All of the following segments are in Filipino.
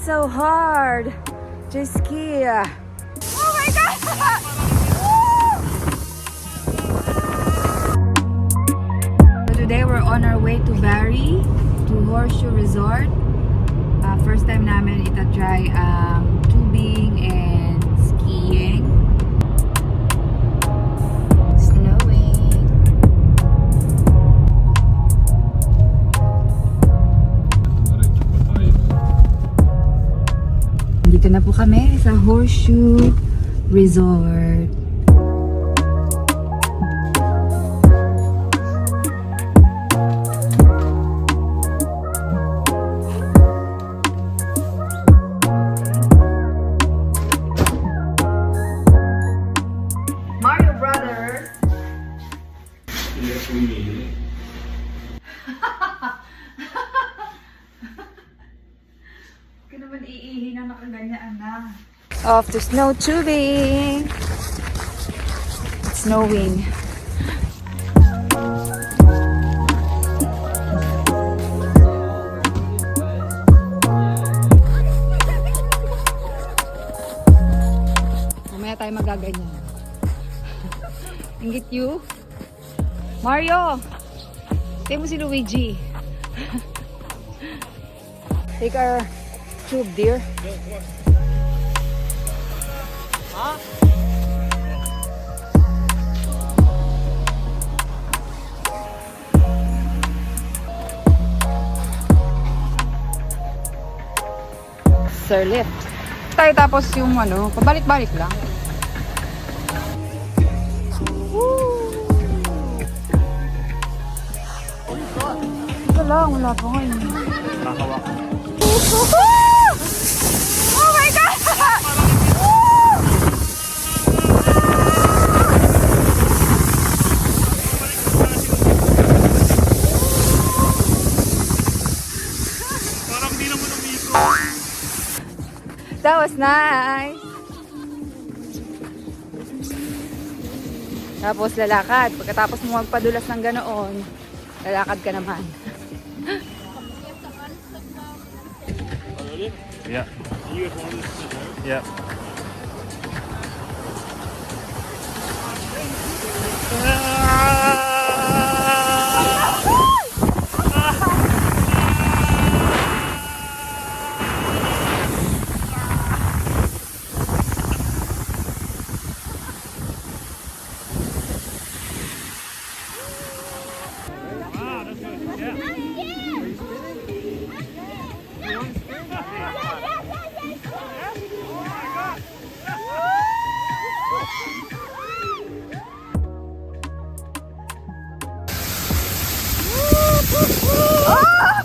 so hard. Jet ski. Oh my God! So today we're on our way to Barrie, to Horseshoe Resort. First time namin ita-try tubing and skiing. Snowing. Dito na po kami sa Horseshoe Resort. Mario Brothers. Ka naman iihi na nakaganyan na. Off to snow tubing. It's snowing. Mamaya tayo magaganyan. Ingit you. Mario! Take mo si Luigi. Take our tube, dear. Huh? Sir lift. Tayo tapos yung ano, pabalik-balik lang. Wala pa ngayon. Nakakawak. Oh my God! Parang di naman umiko. That was nice. Tapos lalakad. Pagkatapos mo magpadulas ng ganoon, lalakad ka naman. Yeah. Yeah.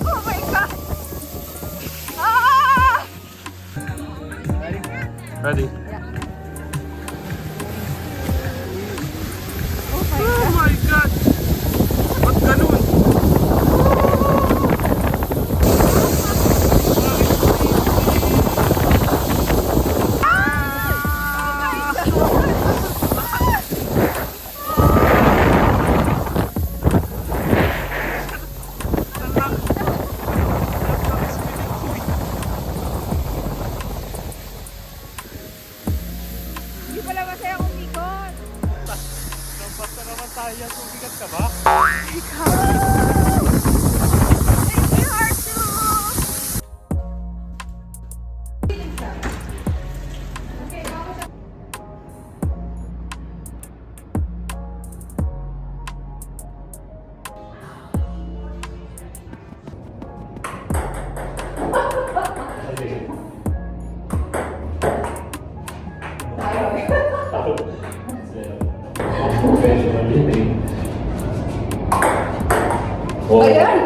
Oh my God! Ah! Ready? Yeah. Oh my God! Ba't ganun? Hindi pala masaya umikot. Basta naman tayo, sumigat ka ba? Thank you, Arthur! Ayan!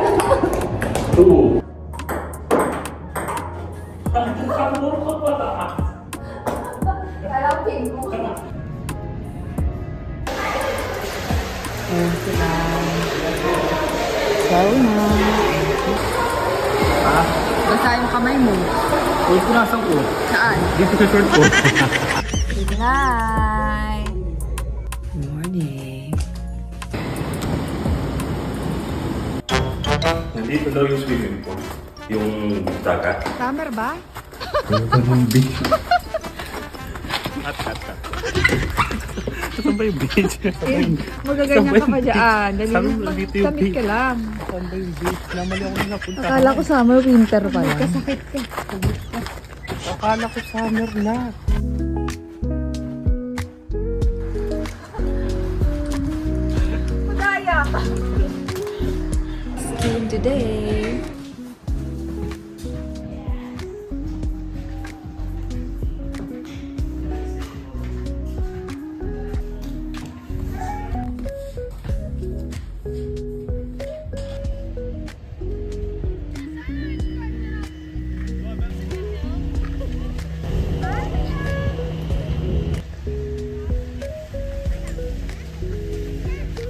Two. Alam, pink mo. Ayan sila. So nice. Ha? Basta yung kamay mo. Uy, punasan ko. Saan? Dito sa short ko. Good night! Good morning. Nandito daw yung swimming pool. Yung dagat. Summer ba? Cut. Saan ba yung beach? Magaganyan ka pa dyan. Dali Sabi na, mo, dito yung tamit ka beach. lang. Saan ba yung beach? Namali ako na napunta. Akala ko summer, winter pa lang. Kasakit ka. Akala ko summer na. Madaya! Skiing today.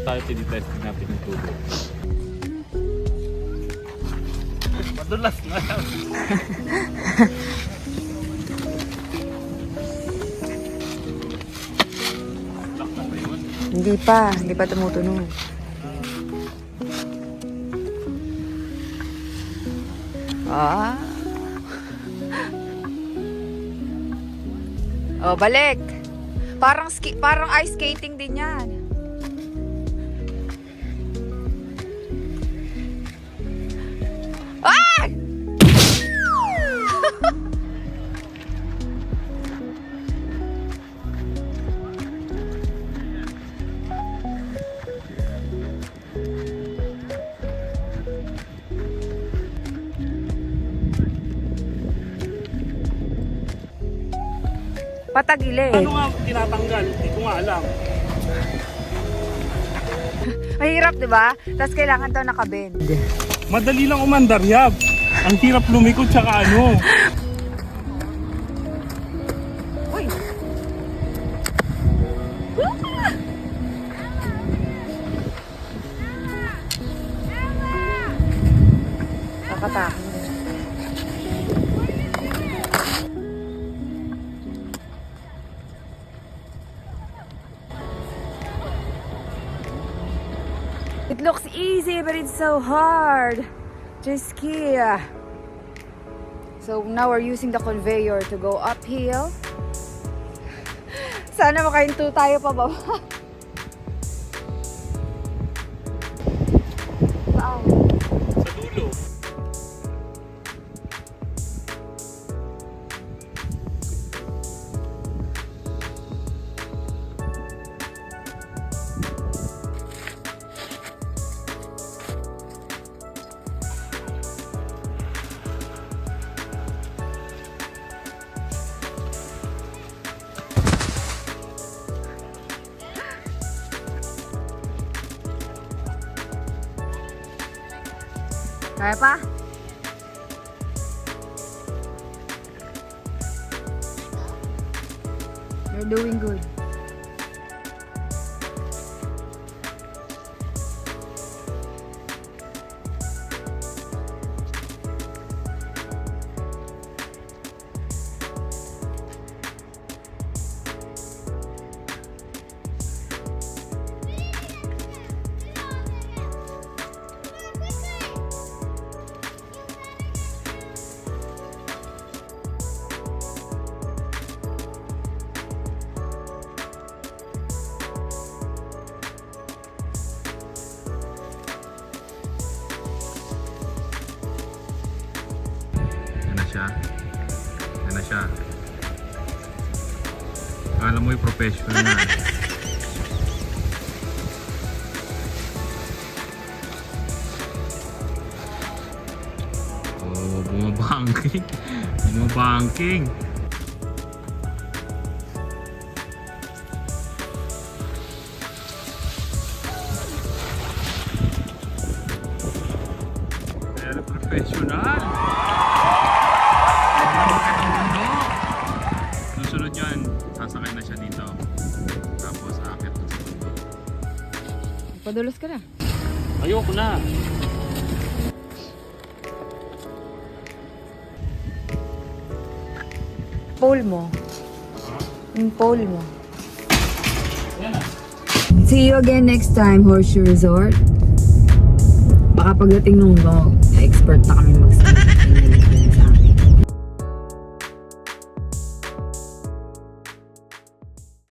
Tayo tinitesting natin yung tubo. Madulas na yan. Lock na ba yun? Hindi pa tumutunog. Ah. Oh, balik. Parang ice skating din 'yan. Ay! Patagilid. Ano nga tinatanggal? Hindi ko nga alam. Mahirap, 'di ba? Tapos kailangan daw nakabend. Madali lang umandar, Yab. Ang hirap lumikot tsaka ano. Uy. Nakatakot. It looks easy, but it's so hard to ski. So now we're using the conveyor to go uphill. Sana makahinto tayo pa baba. Saan? Sa dulo. Kaya pa? You're doing good. Yan na siya. Alam mo yung professional na. Oh, bumabangking. Bumabangking. Pero professional. Susunod yan, sasakay na siya dito. Tapos akit na sa bundok. Padulas ka na. Ayoko na. Pole mo. Yung pole mo. Yan na. See you again next time, Horseshoe Resort. Baka pagdating nung expert na kami mag-ski.